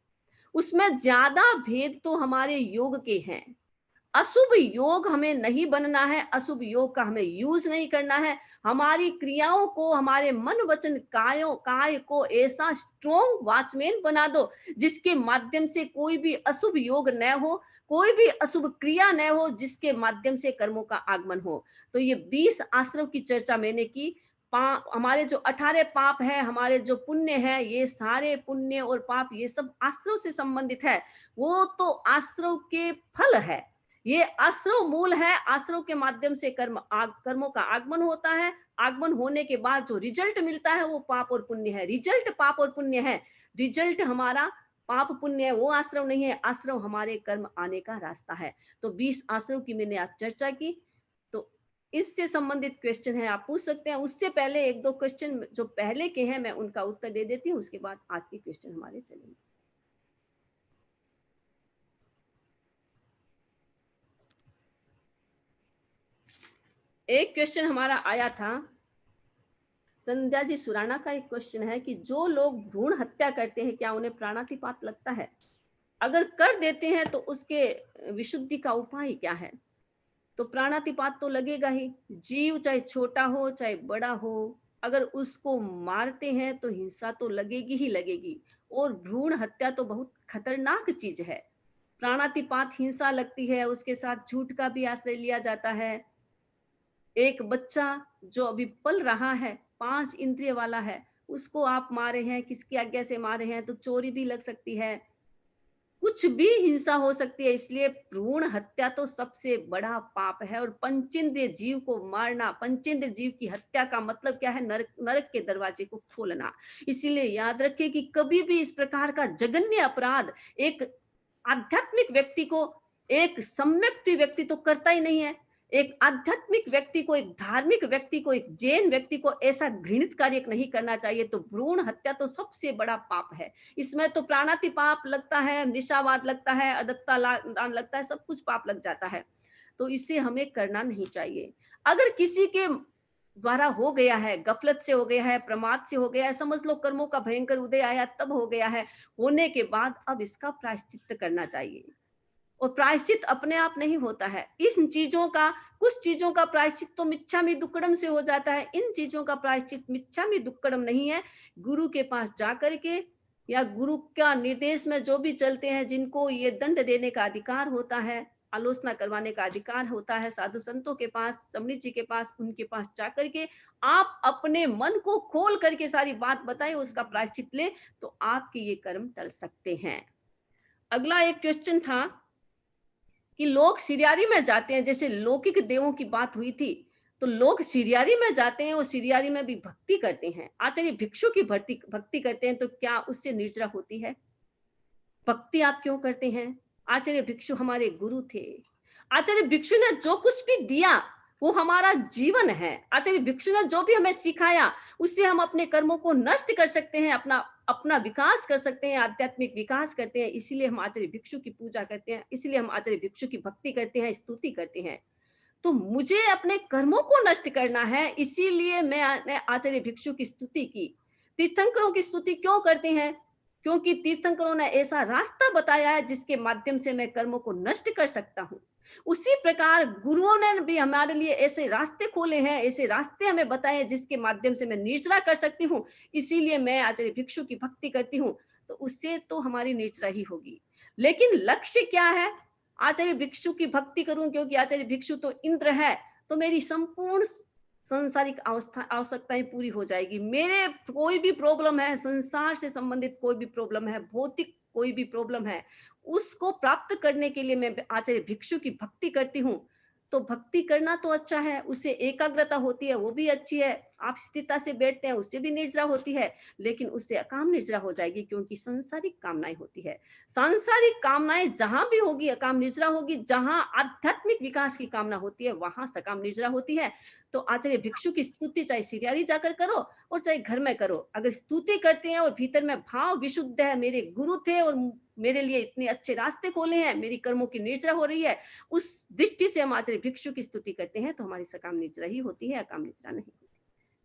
उसमें ज्यादा भेद तो हमारे योग के हैं। अशुभ योग हमें नहीं बनना है, अशुभ योग का हमें यूज नहीं करना है। हमारी क्रियाओं को, हमारे मन वचन काय को ऐसा स्ट्रॉन्ग वॉचमैन बना दो जिसके माध्यम से कोई भी अशुभ योग न हो, कोई भी अशुभ क्रिया न हो, जिसके माध्यम से कर्मों का आगमन हो। तो ये 20 आश्रव की चर्चा मैंने की। हमारे जो 18 पाप है, हमारे जो पुण्य है, ये सारे पुण्य और पाप ये सब आश्रव से संबंधित है। वो तो आश्रव के फल है, ये आश्रव मूल है। आश्रव के माध्यम से कर्मों का आगमन होता है। आगमन होने के बाद जो रिजल्ट मिलता है वो पाप और पुण्य है। रिजल्ट पाप और पुण्य है, रिजल्ट हमारा पाप पुण्य है, वो आश्रव नहीं है। आश्रव हमारे कर्म आने का रास्ता है। तो 20 आश्रव की मैंने आज चर्चा की। तो इससे संबंधित क्वेश्चन है, आप पूछ सकते हैं। उससे पहले एक दो क्वेश्चन जो पहले के हैं मैं उनका उत्तर दे देती हूँ, उसके बाद आज के क्वेश्चन हमारे चलेंगे। एक क्वेश्चन हमारा आया था, संध्या जी सुराना का एक क्वेश्चन है कि जो लोग भ्रूण हत्या करते हैं क्या उन्हें प्राणातिपात लगता है? अगर कर देते हैं तो उसके विशुद्धि का उपाय क्या है? तो प्राणातिपात तो लगेगा ही। जीव चाहे छोटा हो चाहे बड़ा हो, अगर उसको मारते हैं तो हिंसा तो लगेगी ही लगेगी। और भ्रूण हत्या तो बहुत खतरनाक चीज है। प्राणातिपात हिंसा लगती है, उसके साथ झूठ का भी आश्रय लिया जाता है। एक बच्चा जो अभी पल रहा है, 5 इंद्रिय वाला है, उसको आप मारे हैं, किसकी आज्ञा से मारे हैं, तो चोरी भी लग सकती है, कुछ भी हिंसा हो सकती है। इसलिए भ्रूण हत्या तो सबसे बड़ा पाप है। और पंचेंद्रिय जीव को मारना, पंचेंद्रिय जीव की हत्या का मतलब क्या है? नरक, नरक के दरवाजे को खोलना। इसीलिए याद रखिए कि कभी भी इस प्रकार का जघन्य अपराध एक आध्यात्मिक व्यक्ति को, एक सम्यक व्यक्ति तो करता ही नहीं है। एक आध्यात्मिक व्यक्ति को, एक धार्मिक व्यक्ति को, एक जैन व्यक्ति को ऐसा घृणित कार्य नहीं करना चाहिए। तो भ्रूण हत्या तो सबसे बड़ा पाप है। इसमें तो प्राणातिपात लगता है, निशावाद लगता है, अदत्ता दान लगता है, सब कुछ पाप लग जाता है। तो इसे हमें करना नहीं चाहिए। अगर किसी के द्वारा हो गया है, गफलत से हो गया है, प्रमाद से हो गया है, समझ लो कर्मों का भयंकर उदय आया तब हो गया है, होने के बाद अब इसका प्रायश्चित करना चाहिए। और प्रायश्चित अपने आप नहीं होता है। इन चीजों का, कुछ चीजों का प्रायश्चित तो मिच्छामि दुक्कडम से हो जाता है। इन चीजों का प्रायश्चित मिच्छामि दुक्कडम नहीं है। गुरु के पास जाकर के, या गुरु का निर्देश में जो भी चलते हैं, जिनको ये दंड देने का अधिकार होता है, आलोचना करवाने का अधिकार होता है, साधु संतों के पास, समृद्ध जी के पास, उनके पास जाकर के आप अपने मन को खोल करके सारी बात बताए, उसका प्रायश्चित ले, तो आपके ये कर्म टल सकते हैं। अगला एक क्वेश्चन था कि लोग सिरियारी में जाते हैं, जैसे लौकिक देवों की बात हुई थी, तो लोग सिरियारी में जाते हैं और सिरियारी में भी भक्ति करते हैं। आचार्य भिक्षु की भक्ति करते हैं, तो क्या उससे निर्जरा होती है? भक्ति आप क्यों करते हैं? आचार्य भिक्षु हमारे गुरु थे। आचार्य भिक्षु ने जो कुछ भी दिया वो हमारा जीवन है। आचार्य भिक्षु ने जो भी हमें सिखाया उससे हम अपने कर्मों को नष्ट कर सकते हैं, अपना अपना विकास कर सकते हैं, आध्यात्मिक विकास करते हैं। इसीलिए हम आचार्य भिक्षु की पूजा करते हैं, इसलिए हम आचार्य भिक्षु की भक्ति करते हैं, स्तुति करते हैं। तो मुझे अपने कर्मों को नष्ट करना है, इसीलिए मैंने आचार्य भिक्षु की स्तुति की। तीर्थंकरों की स्तुति क्यों करते हैं? क्योंकि तीर्थंकरों ने ऐसा रास्ता बताया है जिसके माध्यम से मैं कर्मों को नष्ट कर सकता हूँ। उसी प्रकार गुरुओं ने भी हमारे लिए ऐसे रास्ते खोले हैं, ऐसे रास्ते हमें बताए हैं जिसके माध्यम से मैं निर्जरा कर सकती हूँ। इसीलिए मैं आचार्य भिक्षु की भक्ति करती हूँ। तो उससे तो हमारी निर्जरा ही होगी। लेकिन लक्ष्य क्या है? आचार्य भिक्षु की भक्ति करूं क्योंकि आचार्य भिक्षु तो इंद्र है, तो मेरी संपूर्ण सांसारिक आवश्यकताएं पूरी हो जाएगी। मेरे कोई भी प्रॉब्लम है, संसार से संबंधित कोई भी प्रॉब्लम है, भौतिक कोई भी प्रॉब्लम है, उसको प्राप्त करने के लिए मैं आचार्य भिक्षु की भक्ति करती हूँ। तो भक्ति करना तो अच्छा है, उससे एकाग्रता होती है, वो भी अच्छी है। आप स्थिरता से बैठते हैं, उससे भी निर्जरा होती है, लेकिन उससे अकाम निर्जरा हो जाएगी, क्योंकि सांसारिक कामनाएं होती है। सांसारिक कामनाएं जहां भी होगी अकाम निर्जरा होगी, जहां आध्यात्मिक विकास की कामना होती है वहां सकाम निर्जरा होती है। तो आचार्य भिक्षु की स्तुति चाहे सिरियारी जाकर करो और चाहे घर में करो, अगर स्तुति करते हैं और भीतर में भाव विशुद्ध है, मेरे गुरु थे और मेरे लिए इतने अच्छे रास्ते खोले हैं, मेरी कर्मों की निर्जरा हो रही है, उस दृष्टि से हम आचार्य भिक्षु की स्तुति करते हैं, तो हमारी सकाम निर्जरा ही होती है, अकाम निर्जरा नहीं होती।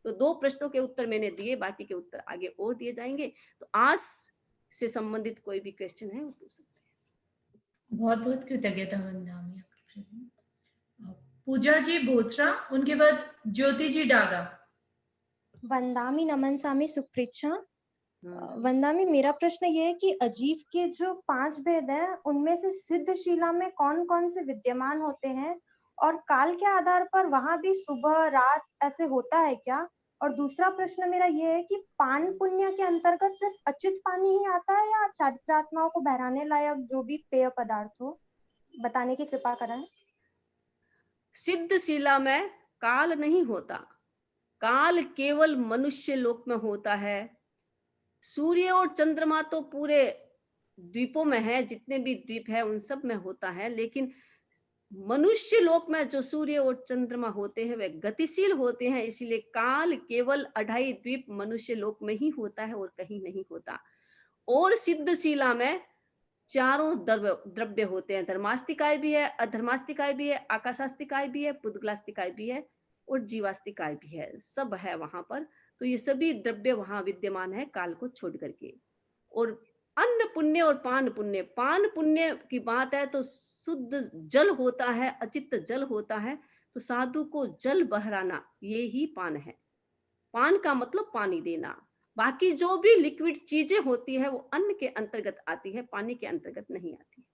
तो 2 प्रश्नों के उत्तर मैंने दिए, बाकी के उत्तर आगे और दिए जाएंगे। तो आज से संबंधित कोई भी क्वेश्चन है वो पूछ सकते हैं। बहुत बहुत कृतज्ञता वंदनामी आपके प्रति। पूजा जी बोथरा, उनके बाद ज्योति जी डागा। वंदामी नमन सामी सुप्रीक्षा। वंदामी, मेरा प्रश्न ये है कि अजीव के जो 5 भेद हैं उनमें से सिद्धशिला में कौन कौन से विद्यमान होते हैं, और काल के आधार पर वहां भी सुबह रात ऐसे होता है क्या? और दूसरा प्रश्न मेरा ये है कि पान पुण्य के अंतर्गत सिर्फ अच्युत पानी ही आता है या चारित्रात्माओं को बहराने लायक जो भी पेय पदार्थ हो, बताने की कृपा कराएं। सिद्धशिला में काल नहीं होता, काल केवल मनुष्य लोक में होता है। सूर्य और चंद्रमा तो पूरे द्वीपों में है, जितने भी द्वीप है उन सब में होता है, लेकिन मनुष्य लोक में जो सूर्य और चंद्रमा होते हैं वे गतिशील होते हैं, इसलिए काल केवल 2.5 द्वीप मनुष्य लोक में ही होता है और कहीं नहीं होता। और सिद्धशिला में चारों द्रव्य होते हैं, धर्मास्तिकाय भी है, अधर्मास्तिकाय भी है, आकाशास्तिकाय भी है, पुद्गलास्तिकाय भी है। और जीवास्तिकाय भी है, सब है वहां पर। तो ये सभी द्रव्य वहां विद्यमान है काल को छोड़ करके। और अन्न पुण्य और पान पुण्य, पान पुण्य की बात है तो शुद्ध जल होता है, अचित्त जल होता है, तो साधु को जल बहराना ये ही पान है। पान का मतलब पानी देना। बाकी जो भी लिक्विड चीजें होती है वो अन्न के अंतर्गत आती है, पानी के अंतर्गत नहीं आती है।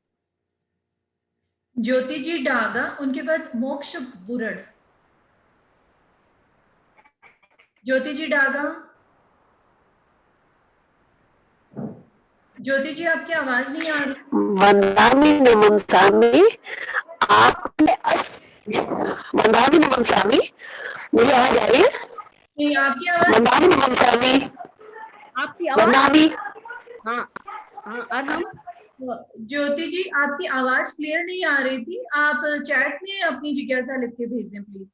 ज्योति जी डागा, उनके बाद मोक्ष बुरड़। ज्योति जी डागा, ज्योति जी आपकी आवाज नहीं आ रही। वंदामी नमन स्वामी, आपने वंदामी नमन स्वामी, मेरी आवाज आ रही है? नहीं, आपकी आवाज। वंदामी नमन स्वामी, आपकी आवाज। वंदामी। हाँ हाँ, अरहम। ज्योति जी आपकी आवाज क्लियर नहीं आ रही थी, आप चैट में अपनी जिज्ञासा लिख के भेज दें प्लीज।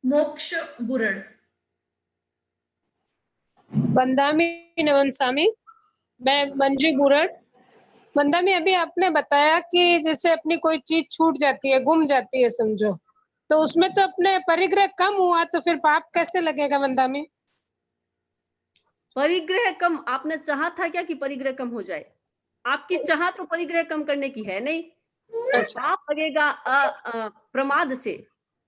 मोक्ष बुरड़। वंदामी नमन स्वामी, मैं मंजू बुरड़। वंदामी, अभी आपने बताया कि जैसे अपनी कोई चीज छूट जाती है, गुम जाती है समझो, तो उसमें तो अपने परिग्रह कम हुआ, तो फिर पाप कैसे लगेगा वंदामी? परिग्रह कम आपने चाहा था क्या कि परिग्रह कम हो जाए? आपकी चाह तो परिग्रह कम करने की है नहीं। अच्छा। पाप लगेगा प्रमाद से।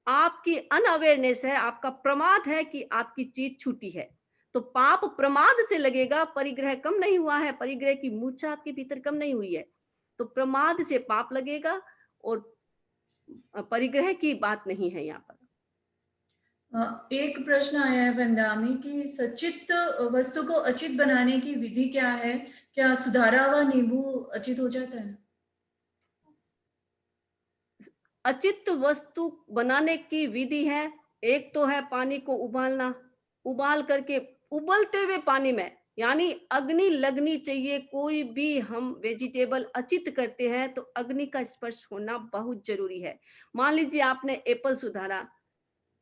आपकी अनअवेयरनेस है, आपका प्रमाद है कि आपकी चीज छूटी है, तो पाप प्रमाद से लगेगा, परिग्रह कम नहीं हुआ है, परिग्रह की मूर्छा आपके भीतर कम नहीं हुई है, तो प्रमाद से पाप लगेगा और परिग्रह की बात नहीं है यहाँ पर। एक प्रश्न आया है वंदामी कि सचित वस्तु को अचित बनाने की विधि क्या है? क्या सुधारा हुआ नींबू अचित हो जाता है? अचित वस्तु बनाने की विधि है, एक तो है पानी को उबालना, उबाल करके उबलते हुए पानी में, यानी अग्नि लगनी चाहिए। कोई भी हम वेजिटेबल अचित करते हैं तो अग्नि का स्पर्श होना बहुत जरूरी है। मान लीजिए आपने एप्पल सुधारा,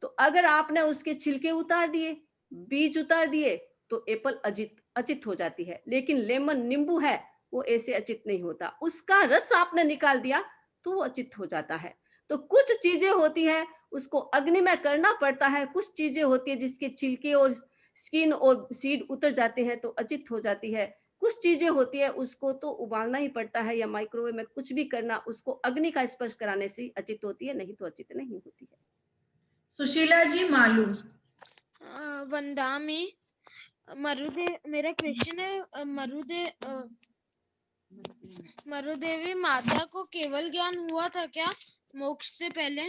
तो अगर आपने उसके छिलके उतार दिए, बीज उतार दिए, तो एप्पल अचित हो जाती है। लेकिन लेमन नींबू है, वो ऐसे अचित नहीं होता, उसका रस आपने निकाल दिया तो वो अचित हो जाता है। तो कुछ चीजें होती है उसको अग्नि में करना पड़ता है, कुछ चीजें होती है जिसके छिलके और स्किन और सीड उतर जाते हैं तो अचित हो जाती है। कुछ चीजें होती है उसको तो उबालना ही पड़ता है या माइक्रोवेव में कुछ भी करना, उसको अग्नि का स्पर्श कराने से अचित होती है, नहीं तो अचित नहीं होती है। सुशीला जी मालू। वंदामी, मेरा क्वेश्चन है, मरुदेवी माता को केवल ज्ञान हुआ था क्या मोक्ष से पहले?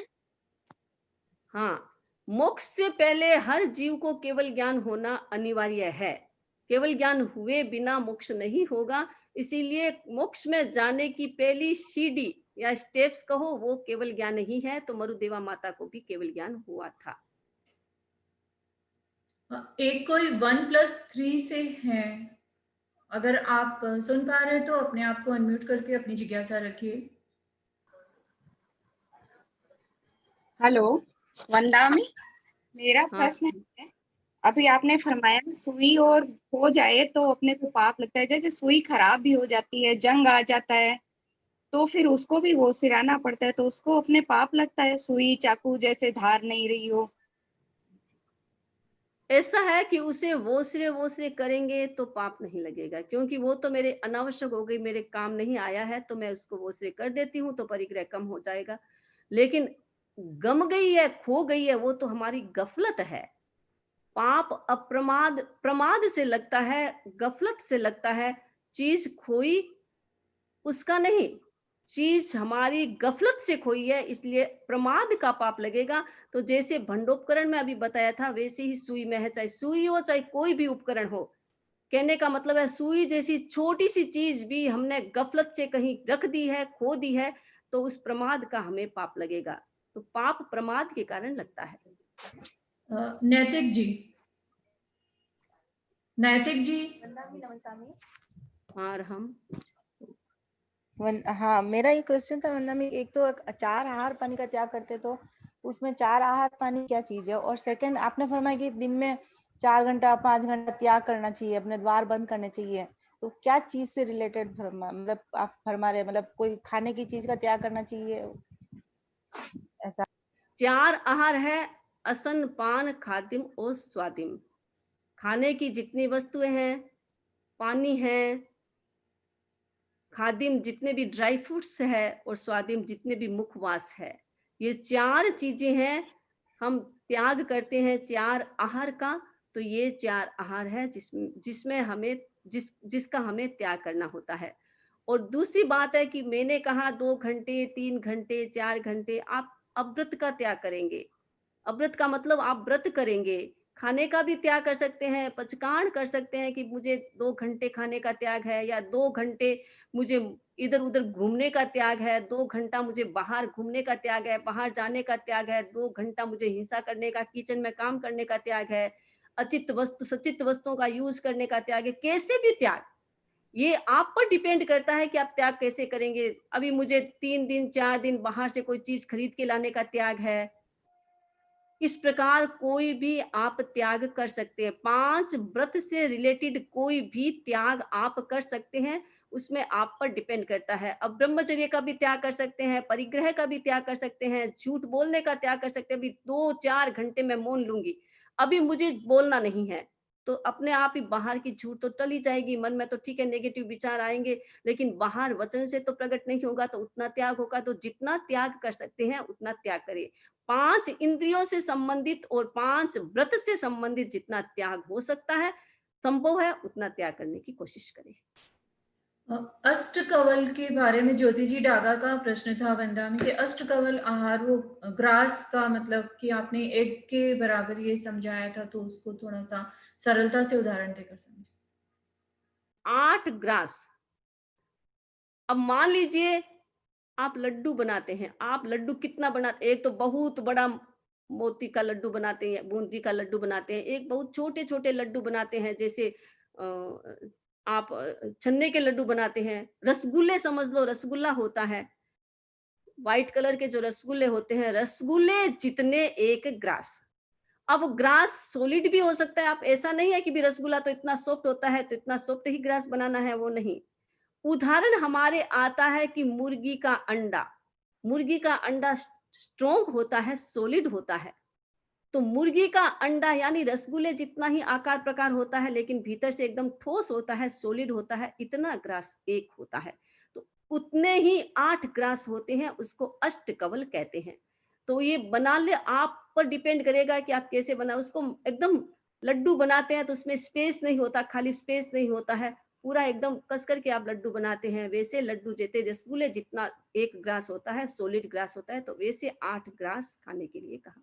हाँ, मोक्ष से पहले हर जीव को केवल ज्ञान होना अनिवार्य है। केवल ज्ञान हुए बिना मोक्ष नहीं होगा, इसीलिए मोक्ष में जाने की पहली सीढ़ी या स्टेप्स कहो वो केवल ज्ञान ही है। तो मरुदेवा माता को भी केवल ज्ञान हुआ था। एक कोई 1+3 से है, अगर आप सुन पा रहे हैं तो अपने आप को अनम्यूट करके अपनी जिज्ञासा रखिए। हेलो वंदामी, मेरा प्रश्न है, अभी आपने फरमाया सुई और हो जाए तो अपने को पाप लगता है, जैसे सुई खराब भी हो जाती है, जंग आ जाता है, तो फिर उसको भी वो सिराना पड़ता है, तो उसको अपने पाप लगता है, सुई चाकू जैसे धार नहीं रही हो। ऐसा है कि उसे वो करेंगे तो पाप नहीं लगेगा, क्योंकि वो तो मेरे अनावश्यक हो गई, मेरे काम नहीं आया है, तो मैं उसको वो कर देती हूँ तो परिग्रह कम हो जाएगा। लेकिन गम गई है, खो गई है, वो तो हमारी गफलत है। पाप अप्रमाद प्रमाद से लगता है, गफलत से लगता है। चीज खोई उसका नहीं, चीज हमारी गफलत से खोई है, इसलिए प्रमाद का पाप लगेगा। तो जैसे भंडोपकरण में अभी बताया था वैसे ही सुई में है, चाहे सुई हो चाहे कोई भी उपकरण हो। कहने का मतलब है सुई जैसी छोटी सी चीज भी हमने गफलत से कहीं रख दी है, खो दी है, तो उस प्रमाद का हमें पाप लगेगा। तो पाप प्रमाद के कारण लगता है। नैतिक जी, नैतिक जी। और हम हाँ, मेरा ये क्वेश्चन था वंदना में, एक तो 4 आहार पानी का त्याग करते तो उसमें 4 आहार पानी क्या चीज है, और सेकंड आपने फरमाया कि दिन में 4 घंटा 5 घंटा त्याग करना चाहिए, अपने द्वार बंद करने चाहिए, तो क्या चीज से रिलेटेड मतलब आप फरमा रहे, मतलब कोई खाने की चीज का त्याग करना चाहिए? ऐसा। 4 आहार है असन, पान, खादिम और स्वादिम। खाने की जितनी वस्तुएं हैं, पानी है, खादिम जितने भी ड्राई फ्रूट्स है और स्वादिम जितने भी मुखवास है, ये 4 चीजें हैं। हम त्याग करते हैं 4 आहार का, तो ये 4 आहार है जिसमें हमें जिसका हमें त्याग करना होता है। और दूसरी बात है कि मैंने कहा 2 घंटे, 3 घंटे, 4 घंटे आप अव्रत का त्याग करेंगे। अव्रत का मतलब आप व्रत करेंगे, खाने का भी त्याग कर सकते हैं, पचकाण कर सकते हैं कि मुझे 2 घंटे खाने का त्याग है, या 2 घंटे मुझे इधर-उधर घूमने का त्याग है, 2 घंटा मुझे बाहर घूमने का त्याग है, बाहर जाने का त्याग है, 2 घंटा मुझे हिंसा करने का, किचन में काम करने का त्याग है, अचित वस्तु सचित वस्तुओं का यूज़ करने का त्याग है, कैसे भी त्याग। ये आप पर डिपेंड करता है कि आप त्याग कैसे करेंगे। अभी मुझे 3 दिन, 4 दिन बाहर से कोई चीज़ खरीद के लाने का त्याग है। इस प्रकार कोई भी आप त्याग कर सकते हैं। 5 व्रत से रिलेटेड कोई भी त्याग आप कर सकते हैं, उसमें आप पर डिपेंड करता है। अब ब्रह्मचर्य का भी त्याग कर सकते हैं, परिग्रह का भी त्याग कर सकते हैं, झूठ बोलने का त्याग कर सकते हैं। अभी 2-4 घंटे मैं मौन लूँगी, अभी मुझे बोलना नहीं है, तो अपने आप ही बाहर की झूठ तो टल ही जाएगी। मन में तो ठीक है नेगेटिव विचार आएँगे, लेकिन बाहर वचन से तो प्रकट नहीं होगा, तो उतना त्याग होगा। तो जितना त्याग कर सकते हैं, उतना त्याग करिए। 5 इंद्रियों से संबंधित और 5 व्रत से संबंधित जितना त्याग हो सकता है, संभव है, उतना त्याग करने की कोशिश करें। अष्टकवल के बारे में ज्योति जी डागा का प्रश्न था वंदा में कि अष्टकवल आहार, वो ग्रास का मतलब कि आपने एग के बराबर ये समझाया था, तो उसको थोड़ा सा सरलता से उदाहरण देकर समझे। 8 ग्रास। अब मान लीजिए आप लड्डू बनाते हैं, आप लड्डू कितना बनाते हैं? एक तो बहुत बड़ा मोती का लड्डू बनाते हैं, बूंदी का लड्डू बनाते हैं, एक बहुत छोटे-छोटे लड्डू बनाते हैं, जैसे आप छन्ने के लड्डू बनाते हैं, रसगुल्ले समझ लो, रसगुल्ला होता है, व्हाइट कलर के जो रसगुल्ले होते हैं, रसगुल्ले जितने 1 ग्रास। अब ग्रास सॉलिड भी हो सकता है, आप ऐसा नहीं है कि भी रसगुल्ला तो इतना सॉफ्ट होता है, तो इतना सॉफ्ट ही ग्रास बनाना है, वो नहीं। उदाहरण हमारे आता है कि मुर्गी का अंडा स्ट्रॉन्ग होता है, सॉलिड होता है। तो मुर्गी का अंडा यानी रसगुल्ले जितना ही आकार प्रकार होता है, लेकिन भीतर से एकदम ठोस होता है, सॉलिड होता है, इतना ग्रास एक होता है। तो उतने ही 8 ग्रास होते हैं, उसको अष्टकवल कहते हैं। तो ये बना ले, आप पर डिपेंड करेगा कि आप कैसे बनाए उसको। एकदम लड्डू बनाते हैं तो उसमें स्पेस नहीं होता, खाली स्पेस नहीं होता है, पूरा एकदम कस करके आप लड्डू बनाते हैं, वैसे लड्डू जैसे रसगुल्ले जितना 1 ग्रास होता है, सॉलिड ग्रास होता है, तो वैसे 8 ग्रास खाने के लिए कहा।